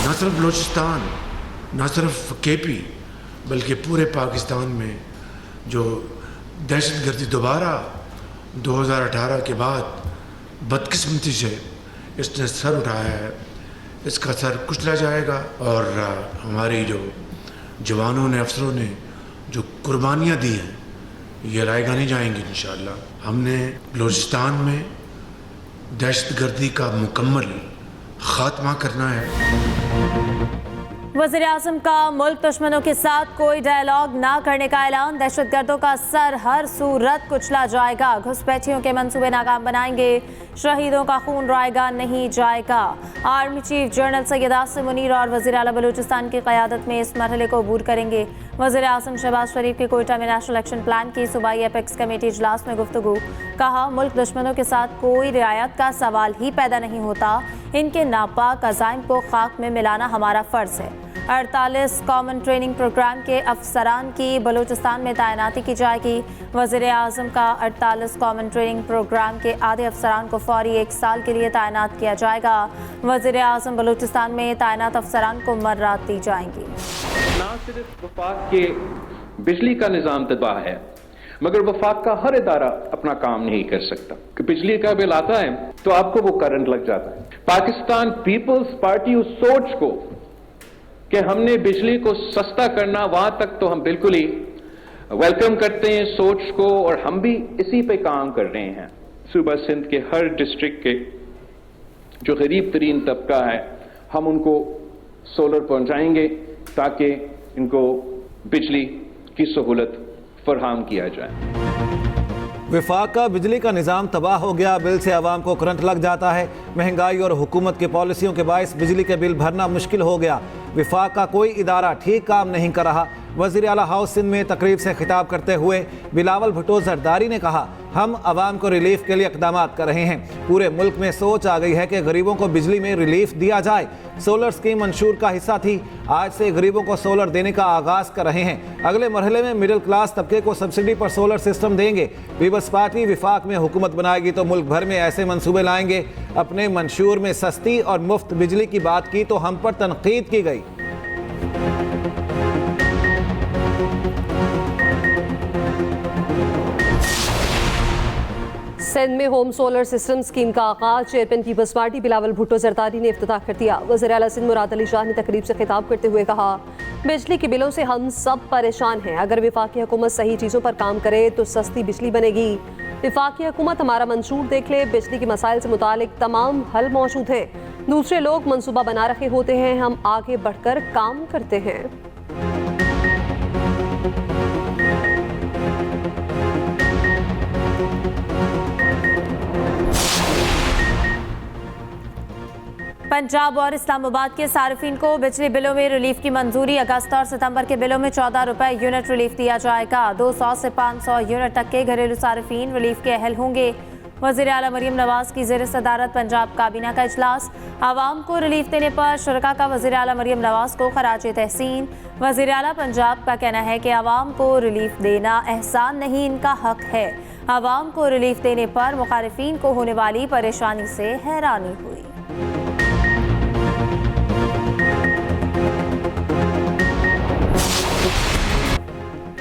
न सिर्फ बलूचिस्तान, न सिर्फ केपी, बल्कि पूरे पाकिस्तान में जो दहशतगर्दी दोबारा 2018 के बाद बदकिस्मती से इसने सर उठाया है, इसका सर कुचला जाएगा। और हमारी जो जवानों ने, अफसरों ने जो कुर्बानियाँ दी हैं, ये रायगा नहीं जाएंगी इंशाअल्लाह। हमने बलूचिस्तान में दहशतगर्दी का मुकम्मल खात्मा करना है। वज़ीर आज़म का मुल्क दुश्मनों के साथ कोई डायलॉग ना करने का ऐलान। दहशतगर्दों का सर हर सूरत कुचला जाएगा। घुसपैठियों के मंसूबे नाकाम बनाएंगे। शहीदों का खून रायगा नहीं जाएगा। Army chief general Syed Asim Munir और वज़ीर आला बलूचिस्तान की क़यादत में इस मरहले को अबूर करेंगे। वज़ीर आज़म शहबाज शरीफ की कोयटा में नेशनल एक्शन प्लान की सूबाई एपेक्स कमेटी इजलास में गुफ्तगू। कहा, मुल्क दुश्मनों के साथ कोई रियायत का सवाल ही पैदा नहीं होता। इनके नापाक अज़ाइम को खाक में मिलाना हमारा फ़र्ज़ है। 48 कॉमन ट्रेनिंग प्रोग्राम के अफसरान की बलूचिस्तान में तैनाती की जाएगी। वज़ीर आज़म का 48 कॉमन ट्रेनिंग प्रोग्राम के आधे अफसरान को फौरी 1 साल के लिए तैनात किया जाएगा। वज़ीर आज़म बलूचिस्तान में तैनात अफसरान को मर्रात दी जाएंगी। ना सिर्फ वफाक के बिजली का निज़ाम तबाह है, मगर वफाक का हर इदारा अपना काम नहीं कर सकता। कि बिजली का बिल आता है तो आपको वो करंट लग जाता है। पाकिस्तान पीपल्स पार्टी उस सोच को कि हमने बिजली को सस्ता करना, वहां तक तो हम बिल्कुल ही वेलकम करते हैं सोच को, और हम भी इसी पे काम कर रहे हैं। सूबा सिंध के हर डिस्ट्रिक्ट के जो गरीब तरीन तबका है, हम उनको सोलर पहुंचाएंगे ताकि इनको बिजली की सहूलत फरहम किया जाए। विफाक का बिजली का निज़ाम तबाह हो गया। बिल से आवाम को करंट लग जाता है। महंगाई और हुकूमत की पॉलिसियों के बायस बिजली के बिल भरना मुश्किल हो गया। विफाक का कोई इदारा ठीक काम नहीं कर रहा। वज़ीर आला हाउस सिंध में तकरीब से खिताब करते हुए बिलावल भुट्टो जरदारी ने कहा, हम आवाम को रिलीफ के लिए इक़दाम कर रहे हैं। पूरे मुल्क में सोच आ गई है कि गरीबों को बिजली में रिलीफ दिया जाए। सोलर स्कीम मंशूर का हिस्सा थी। आज से गरीबों को सोलर देने का आगाज़ कर रहे हैं। अगले मरहले में मिडिल क्लास तबके को सब्सिडी पर सोलर सिस्टम देंगे। पीपल्स पार्टी विफाक में हुकूमत बनाएगी तो मुल्क भर में ऐसे मंसूबे लाएंगे। अपने मंशूर में सस्ती और मुफ्त बिजली की बात की तो हम पर तनकीद की गई। सिंध में होम सोलर सिस्टम स्कीम का आगाज। Chairman people's party Bilawal Bhutto Zardari ने इफ्तिताह कर दिया। वज़ीर आला सिंध मुराद अली शाह ने तकरीब से खिताब करते हुए कहा, बिजली के बिलों से हम सब परेशान हैं। अगर वफाकी हुकूमत सही चीज़ों पर काम करे तो सस्ती बिजली बनेगी। वफाकी हुकूमत हमारा मंशूर देख ले। बिजली के मसाइल से मुतालिक तमाम हल मौजूद हैं। दूसरे लोग मंसूबा बना रखे होते हैं, हम आगे बढ़कर काम करते हैं। पंजाब और इस्लामाबाद के सार्फिन को बिजली बिलों में रिलीफ की मंजूरी। अगस्त और सितंबर के बिलों में 14 रुपए यूनिट रिलीफ दिया जाएगा। 200 से 500 यूनिट तक के घरेलू सार्फिन रिलीफ के अहल होंगे। वज़ीर आला मरियम नवाज की ज़ेर सदारत पंजाब काबीना का इजलास। आवाम को रिलीफ देने पर शुरका का वज़ीर आला मरियम नवाज को खराज तहसीन। वज़ीर आला पंजाब का कहना है कि आवाम को रिलीफ देना एहसान नहीं, इनका हक है। आवाम को रिलीफ देने पर मुखालिफिन को होने वाली परेशानी से हैरानी हुई।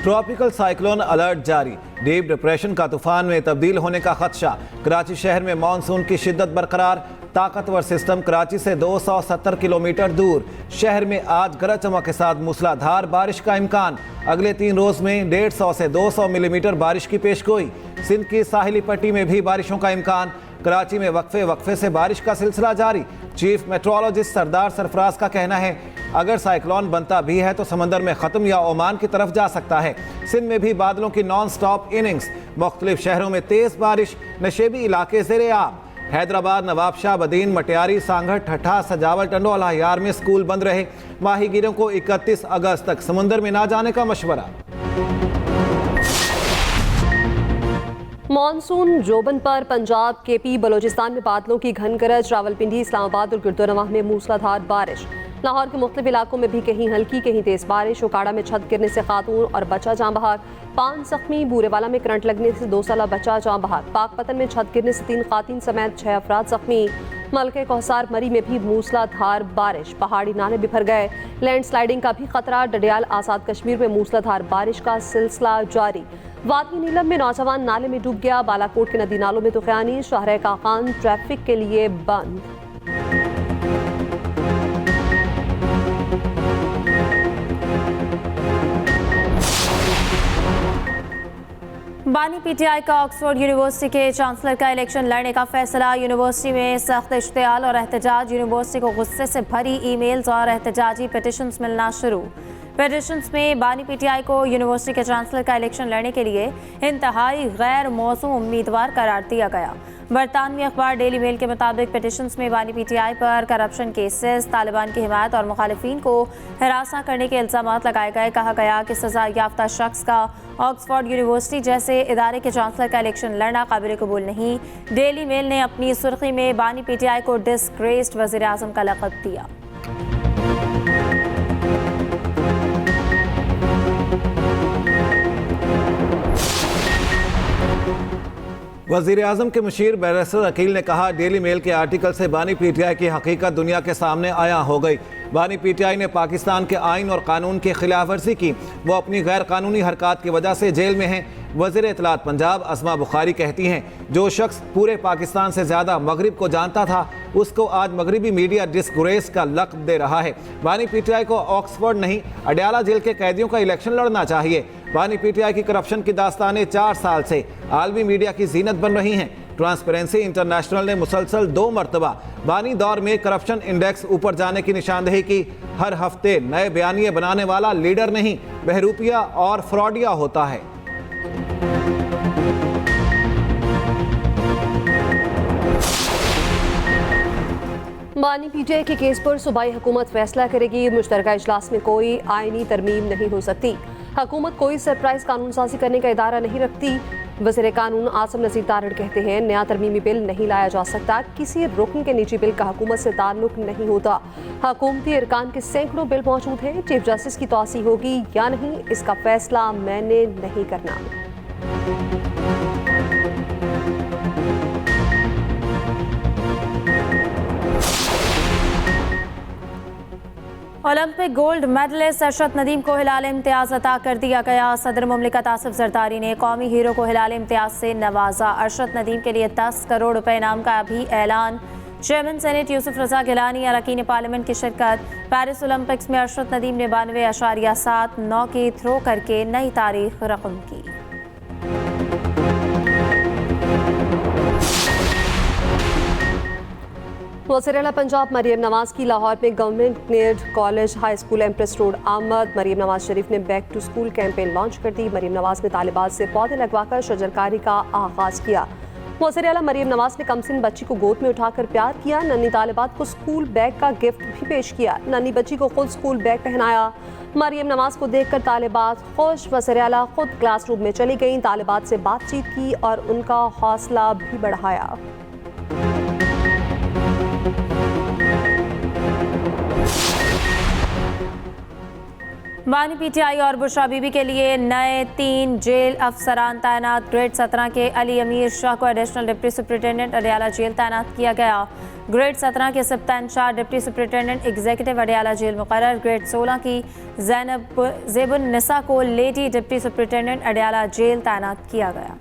ट्रॉपिकल साइक्लोन अलर्ट जारी। डीप डिप्रेशन का तूफान में तब्दील होने का खदशा। कराची शहर में मानसून की शिद्दत बरकरार। ताकतवर सिस्टम कराची से 270 किलोमीटर दूर। शहर में आज गरज चमक के साथ मूसलाधार बारिश का इम्कान। अगले 3 रोज में 150 से 200 मिलीमीटर बारिश की पेशगोई। सिंध की साहिली पट्टी में भी बारिशों का इम्कान। कराची में वक्फे से बारिश का सिलसिला जारी। चीफ मेट्रोलॉजिस्ट सरदार सरफराज का कहना है, अगर साइक्लोन बनता भी है तो समंदर में ख़त्म या ओमान की तरफ जा सकता है। सिंध में भी बादलों की नॉन स्टॉप इनिंग्स। मुख्तलिफ शहरों में तेज़ बारिश। नशेबी इलाके ज़ेर-ए-आब। हैदराबाद, नवाबशाह, बदीन, मटियारी, सांगड़, ठट्ठा, सजावल, टंडोल, हयार में स्कूल बंद रहे। माहीगीरों को 31 अगस्त तक समंदर में ना जाने का मशवरा। मानसून जोबन पर पंजाब, केपी, बलोचिस्तान में बादलों की घन गरज। रावलपिंडी, इस्लामाबाद और गुरुद्वारा में मूसलाधार बारिश। लाहौर के मुख्तलिफ इलाकों में भी कहीं हल्की कहीं तेज बारिश। उकाड़ा में छत गिरने से खातून और बच्चा जाँ बहक। 5 जख्मी। बूरेवाला में करंट लगने से 2 साला बच्चा जाँ बहक। पाकपतन में छत गिरने से 3 खातून समेत 6 अफराद जख्मी। मलके कौसार मरी में भी मूसलाधार बारिश, पहाड़ी नाले बिखर गए। लैंडस्लाइडिंग का भी खतरा। डडियाल आजाद कश्मीर में मूसलाधार बारिश का सिलसिला जारी। वादी नीलम में नौजवान नाले में डूब गया। बालाकोट के नदी नालों में तूफानी। शहर काकान ट्रैफिक के लिए बंद। बानी पीटीआई का ऑक्सफोर्ड यूनिवर्सिटी के चांसलर का इलेक्शन लड़ने का फैसला। यूनिवर्सिटी में सख्त इश्तियाल और एहतजाज। यूनिवर्सिटी को गुस्से से भरी ईमेल्स और एहतजाजी पिटिशंस मिलना शुरू। पिटिशंस में बानी पीटीआई को यूनिवर्सिटी के चांसलर का इलेक्शन लड़ने के लिए इंतहाई गैर मौसूम उम्मीदवार करार दिया गया। बरतानवी अखबार डेली मेल के मुताबिक पिटिशंस में बानी पीटीआई पर करप्शन केसेस, तालिबान की हिमायत और मुखालिफिन को हिरासा करने के इल्जाम लगाए गए। कहा गया कि सजा याफ्ता शख्स का ऑक्सफोर्ड यूनिवर्सिटी जैसे इदारे के चांसलर का इलेक्शन लड़ना काबिल कबूल नहीं। डेली मेल ने अपनी सुर्खी में बानी पीटीआई को डिस्ग्रेस्ड वज़ीर आज़म का लक़ब दिया। वज़ीर आज़म के मुशीर बैरिस्टर अकील ने कहा, डेली मेल के आर्टिकल से बानी पीटीआई की हकीकत दुनिया के सामने आया हो गई। बानी पीटीआई ने पाकिस्तान के आइन और कानून की खिलाफ वर्जी की। वो अपनी गैर कानूनी हरकत की वजह से जेल में हैं। वज़ीर इत्तलात पंजाब असमा बुखारी कहती हैं, जो शख्स पूरे पाकिस्तान से ज़्यादा मगरिब को जानता था, उसको आज मगरिबी मीडिया डिस्ग्रेस का लक़ब दे रहा है। बानी पीटीआई को ऑक्सफोर्ड नहीं, अडयाला जेल के कैदियों का इलेक्शन लड़ना चाहिए। बानी पीटीआई की करप्शन की दास्तानें 4 साल से आलमी मीडिया की जीनत बन रही हैं। ट्रांसपेरेंसी इंटरनेशनल ने मुसलसल 2 मरतबा बानी दौर में करप्शन इंडेक्स ऊपर जाने की निशानदेही की। हर हफ्ते नए बयानिए बनाने वाला लीडर नहीं, बहरूपिया और फ्रॉडिया होता है। बानी पीटीआई के केस पर सूबाई हुकूमत फैसला करेगी। मुश्तरका इजलास में कोई आईनी तरमीम नहीं हो सकती। हुकूमत कोई सरप्राइज कानून साजी करने का इदारा नहीं रखती। वज़ीर कानून आसिम नज़ीर तारड़ कहते हैं, नया तरमीमी बिल नहीं लाया जा सकता। किसी रुकन के निजी बिल का हुकूमत से ताल्लुक नहीं होता। हुकूमती अरकान के सैकड़ों बिल मौजूद हैं। चीफ जस्टिस की तौसीह होगी या नहीं, इसका फैसला मैंने नहीं करना। Olympic gold medallist Arshad Nadeem को हिलाल इम्तियाज अता कर दिया गया। सदर मुमलिकत आसिफ जरदारी ने कौमी हीरो को हिलाल इम्तियाज से नवाजा। अरशद नदीम के लिए 10 करोड़ रुपए इनाम का भी ऐलान। चेयरमैन सेनेट यूसुफ रजा गिलानी अरकान पार्लियामेंट की शिरकत। पेरिस ओलंपिक्स में अरशद नदीम ने 92.79 की थ्रो करके नई तारीख रकम की। वज़ीर-ए-आला पंजाब मरियम नवाज की लाहौर में government NED college high school Empress road आमद। मरियम नवाज शरीफ ने back to school campaign launch कर दी। मरियम नवाज ने तालिबात से पौधे लगवाकर शजरकारी का आगाज किया। वज़ीर-ए-आला मरियम नवाज ने कमसिन बच्ची को गोद में उठाकर प्यार किया। नन्ही तालिबात को स्कूल बैग का गिफ्ट भी पेश किया। नन्ही बच्ची को खुद स्कूल बैग पहनाया। मरियम नवाज को देखकर तालिबात खुश। वज़ीर-ए-आला खुद क्लासरूम में चली गईं, तालिबात से बातचीत की और उनका हौसला भी बढ़ाया। बानी पीटीआई और बुशरा बीबी के लिए नए 3 जेल अफसरान तैनात। ग्रेड 17 के अली अमीर शाह को additional deputy superintendent Adiala jail तैनात किया गया। ग्रेड 17 के सप्तान Shah deputy superintendent executive Adiala jail मुकर्रर। ग्रेड 16 की ज़ेबुन निसा को lady deputy superintendent Adiala jail तैनात किया गया।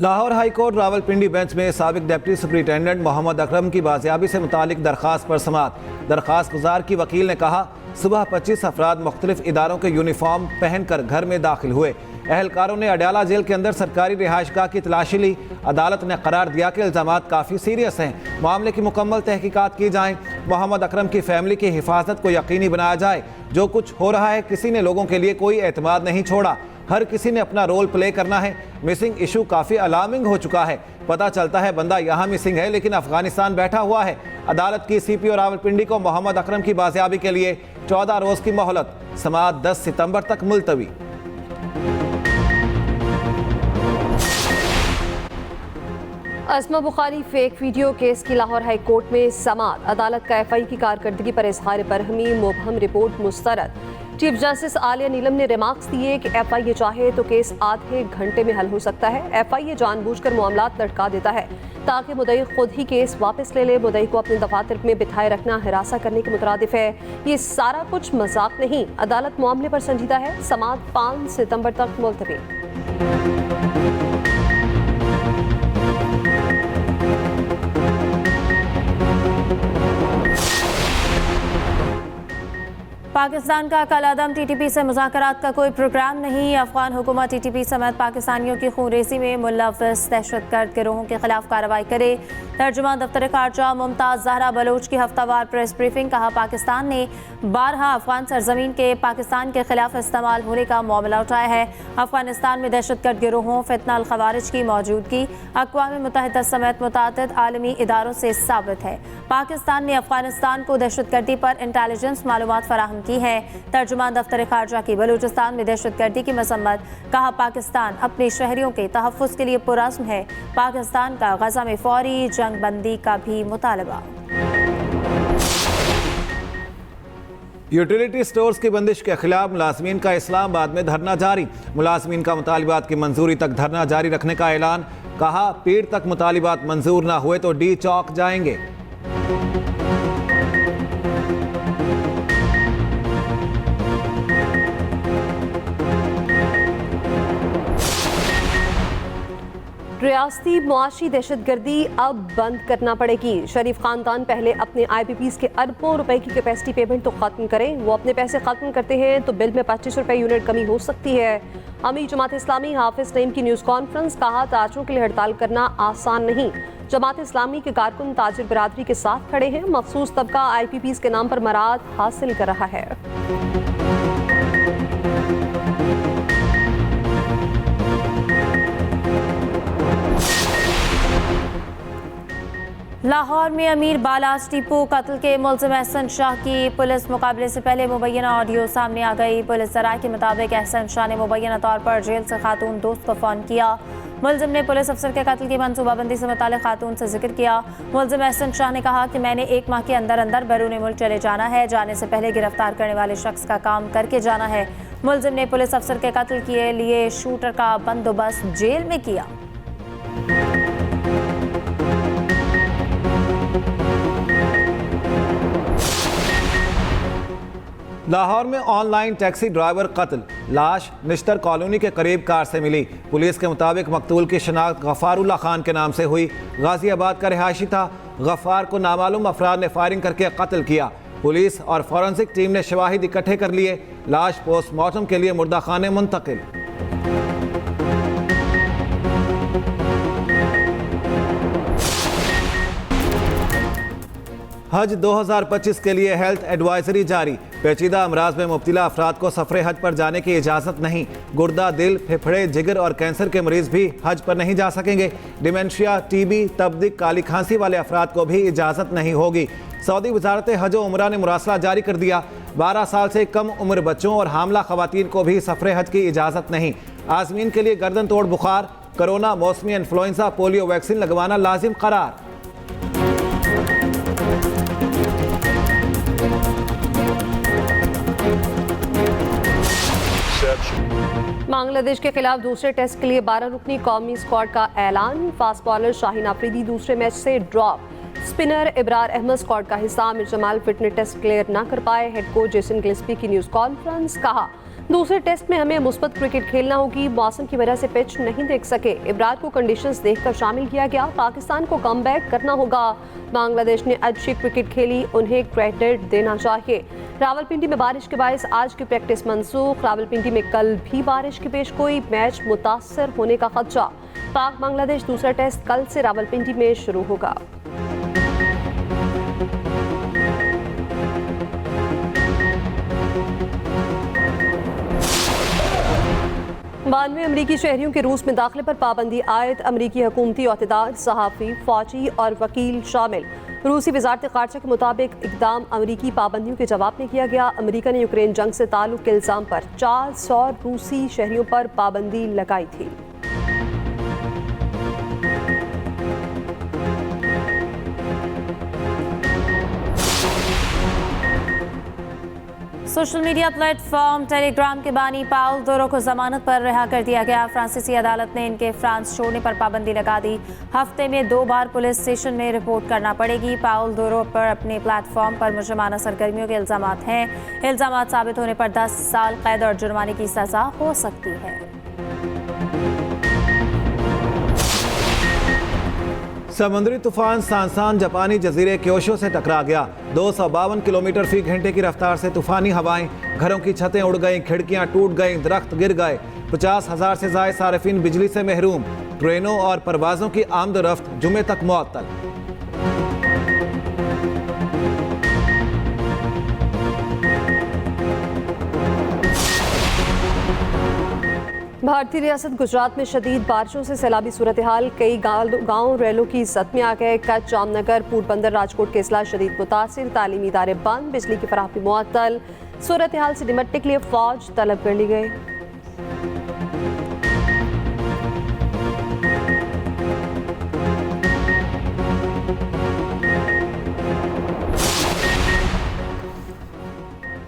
Lahore high court Rawalpindi bench में साबिक डिप्टी सुपरिटेंडेंट मोहम्मद अकरम की बाजियाबी से मुतालिक दरख्वास्त पर समाअत। दरख्वास्त गुजार की वकील ने कहा, सुबह 25 अफराद मुख्तलिफ इदारों के यूनिफॉर्म पहनकर घर में दाखिल हुए। एहलकारों ने अडयाला जेल के अंदर सरकारी रिहाइशगाह की तलाशी ली। अदालत ने करार दिया कि इल्ज़ामात काफ़ी सीरियस हैं, मामले की मुकम्मल तहकीकात की जाएँ। मोहम्मद अकरम की फैमिली की हिफाजत को यकीनी बनाया जाए। जो कुछ हो रहा है, किसी ने लोगों के लिए कोई एतमाद नहीं छोड़ा। हर किसी ने अपना रोल प्ले करना है। मिसिंग इशू काफ़ी अलार्मिंग हो चुका है। पता चलता है बंदा यहाँ मिसिंग है लेकिन अफगानिस्तान बैठा हुआ है। अदालत की CPO रावलपिंडी को मोहम्मद अकरम की बाजियाबी के लिए 14 रोज़ की मोहलत। समाअत 10 सितंबर तक मुलतवी। अस्मा बुखारी फेक वीडियो केस की लाहौर हाई कोर्ट में समाअत। अदालत का FI की कारकर्दगी पर इजहार बरहमी मुबहम रिपोर्ट मुस्तरद। चीफ जस्टिस आलिया नीलम ने रिमार्क्स दिए कि एफआईए चाहे तो केस आधे घंटे में हल हो सकता है। एफआईए जानबूझकर मामलात लटका देता है ताकि मुद्दई खुद ही केस वापस ले ले। मुद्दई को अपने दफातर में बिठाए रखना हिरासा करने के मुतरादिफ है। ये सारा कुछ मजाक नहीं, अदालत मामले पर संजीदा है। समाअत 5 सितंबर तक मुलतवी। पाकिस्तान का कलादम टीटीपी से मुज़ाकरात का कोई प्रोग्राम नहीं। अफगान हुकूमत टीटीपी समेत पाकिस्तानियों की खूनरेज़ी में मुलव्वस दहशतगर्द गिरोहों के खिलाफ कार्रवाई करे। तर्जुमान दफ्तर खारजा मुमताज़ ज़हरा बलोच की हफ्तावार प्रेस ब्रीफिंग। कहा, पाकिस्तान ने 12 अफगान सरजमीन के पाकिस्तान के खिलाफ इस्तेमाल होने का मामला उठाया है। अफगानिस्तान में दहशतगर्द गिरोहों फितना अल खवारिज की मौजूदगी अक़वाम मुत्तहिदा समेत मुतअद्दिद आलमी इदारों से साबित है। पाकिस्तान ने अफगानिस्तान को दहशतगर्दी पर इंटेलिजेंस मालूमात फराहम की है। तर्जुमान दफ्तर खारजा की बलूचिस्तान में दहशतगर्दी की मसम्मत। कहा, पाकिस्तान अपने शहरियों के तहफ़्फ़ुज़ के लिए पुरअज़्म है। पाकिस्तान का गज़ा में फौरी जंग बंदी का भी मुतालबा। यूटिलिटी स्टोर्स की बंदिश के खिलाफ मुलाजमीन का इस्लामाबाद में धरना जारी। मुलाजमीन का मुतालिबात की मंजूरी तक धरना जारी रखने का ऐलान। कहा, पीर तक मुतालिबात मंजूर ना हुए तो डी चौक जाएंगे। रियासती मुआशी दहशतगर्दी अब बंद करना पड़ेगी। शरीफ खानदान पहले अपने IPPs के अरबों रुपए की कैपेसिटी पेमेंट तो खत्म करें। वो अपने पैसे खत्म करते हैं तो बिल में 25 रुपए यूनिट कमी हो सकती है। अमीर जमात इस्लामी हाफिज नईम की न्यूज़ कॉन्फ्रेंस। कहा, ताजरों के लिए हड़ताल करना आसान नहीं। जमात इस्लामी के कारकुन ताजिर बिरादरी के साथ खड़े हैं। मखसूस तबका IPPs के नाम पर मराद हासिल कर रहा है। लाहौर में अमीर बालास टीपू कत्ल के मुलजिम एहसन शाह की पुलिस मुकाबले से पहले मुबैना ऑडियो सामने आ गई। पुलिस ज़राए के मुताबिक एहसन शाह ने मुबैना तौर पर जेल से खातून दोस्त को फ़ोन किया। मुलजिम ने पुलिस अफसर के कत्ल की मनसूबाबंदी से मुताल्लिक़ खातून से जिक्र किया। मुलजिम एहसन शाह ने कहा कि मैंने 1 माह के अंदर अंदर बैरून मुल्क चले जाना है। जाने से पहले गिरफ्तार करने वाले शख्स का काम करके जाना है। मुलजिम ने पुलिस अफसर के कत्ल के लिए शूटर का बंदोबस्त जेल में किया। लाहौर में ऑनलाइन टैक्सी ड्राइवर कत्ल। लाश निश्तर कॉलोनी के करीब कार से मिली। पुलिस के मुताबिक मकतूल की शनाख्त गफ्फारुल्लाह खान के नाम से हुई। गाजियाबाद का रिहायशी था। गफ्फार को नामालूम अफराद ने फायरिंग करके कत्ल किया। पुलिस और फॉरेंसिक टीम ने शवाहिद इकट्ठे कर लिए। लाश पोस्टमार्टम के लिए मुर्दा खाने मुंतकिल। हज 2025 के लिए हेल्थ एडवाइजरी जारी। पेचीदा अमराज में मुब्तला अफराद को सफरे हज पर जाने की इजाज़त नहीं। गुर्दा, दिल, फेफड़े, जिगर और कैंसर के मरीज भी हज पर नहीं जा सकेंगे। डिमेंशिया, टीबी, तबदिक, काली खांसी वाले अफराद को भी इजाज़त नहीं होगी। सऊदी वजारत हज व उमरा ने मुरासला जारी कर दिया। 12 साल से कम उम्र बच्चों और हामला खवातीन को भी सफरे हज की इजाज़त नहीं। आज़मीन के लिए गर्दन तोड़ बुखार, कोरोना, मौसमी इन्फ्लुएंजा, पोलियो वैक्सीन लगवाना लाजिम करार। बांग्लादेश के खिलाफ दूसरे टेस्ट के लिए 12 रुकनी कौमी स्क्वाड का ऐलान। फास्ट बॉलर शाहीन आफरीदी दूसरे मैच से drop. Spinner Abrar Ahmed squad का हिस्सा। Aamir Jamal fitness test clear न कर पाए। हेड कोच जेसन गिल्स्पी की न्यूज़ कॉन्फ्रेंस। कहा, दूसरे टेस्ट में हमें मुस्बत क्रिकेट खेलना होगी। मौसम की वजह से पिच नहीं देख सके। इब्रार को कंडीशंस देखकर शामिल किया गया। पाकिस्तान को कमबैक करना होगा। बांग्लादेश ने अच्छी क्रिकेट खेली, उन्हें क्रेडिट देना चाहिए। रावलपिंडी में बारिश के बायस आज की प्रैक्टिस मंसूख। रावलपिंडी में कल भी बारिश की पेशगोई। मैच मुतासर होने का खदशा। पाक बांग्लादेश दूसरा टेस्ट कल से रावलपिंडी में शुरू होगा। 92 अमरीकी शहरियों के रूस में दाखिले पर पाबंदी आयद। अमरीकी हुकूमती ओहदेदार, सहाफ़ी, फौजी और वकील शामिल। रूसी वजारत ख़ारजा के मुताबिक इक़दाम अमरीकी पाबंदियों के जवाब में किया गया। अमरीका ने यूक्रेन जंग से ताल्लुक़ के इल्ज़ाम पर 400 रूसी शहरियों पर पाबंदी लगाई थी। सोशल मीडिया प्लेटफॉर्म टेलीग्राम के बानी पाउल दोरो को जमानत पर रिहा कर दिया गया। फ्रांसीसी अदालत ने इनके फ्रांस छोड़ने पर पाबंदी लगा दी। हफ्ते में 2 बार पुलिस स्टेशन में रिपोर्ट करना पड़ेगी। पाउल दोरो पर अपने प्लेटफॉर्म पर मुजरिमाना सरगर्मियों के इल्जामात हैं। इल्जामात साबित होने पर 10 साल कैद और जुर्माने की सजा हो सकती है। समुद्री तूफान सांसान जापानी जजीरे क्योशो से टकरा गया। 252 किलोमीटर फी घंटे की रफ्तार से तूफानी हवाएं, घरों की छतें उड़ गईं, खिड़कियां टूट गईं, दरख्त गिर गए। 50,000 से ज्यादा सार्फिन बिजली से महरूम। ट्रेनों और परवाजों की आमदोरफ्त जुमे तक मुअत्तल। भारतीय रियासत गुजरात में शदीद बारिशों से सैलाबी सूरत हाल। कई गाँव रेलों की जद में आ गए। कच्छ, जामनगर, पोरबंदर, राजकोट के इस्लाह शदीद मुतासिर। तालीमी इदारे बंद, बिजली की फराहमी मुअत्तल। सूरत हाल से निपटने के लिए फौज तलब कर ली गई।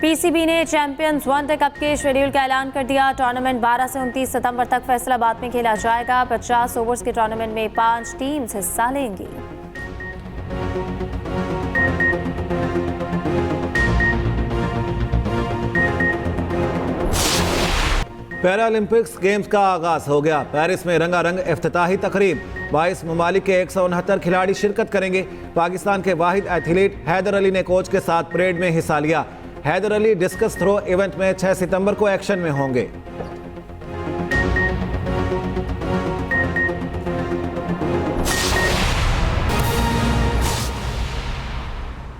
पीसीबी ने चैंपियंस वनडे कप के शेड्यूल का ऐलान कर दिया। टूर्नामेंट 12 से 29 सितंबर तक फैसलाबाद में खेला जाएगा। 50 ओवर्स के टूर्नामेंट में 5 टीम्स हिस्सा लेंगी। पैरालंपिक्स गेम्स का आगाज हो गया। पेरिस में रंगारंग इफ्तिताही तकरीब। 22 ममालिक के 169 खिलाड़ी शिरकत करेंगे। पाकिस्तान के वाहिद एथलीट हैदर अली ने कोच के साथ परेड में हिस्सा लिया। Haider Ali discus throw event में 6 सितंबर को एक्शन में होंगे।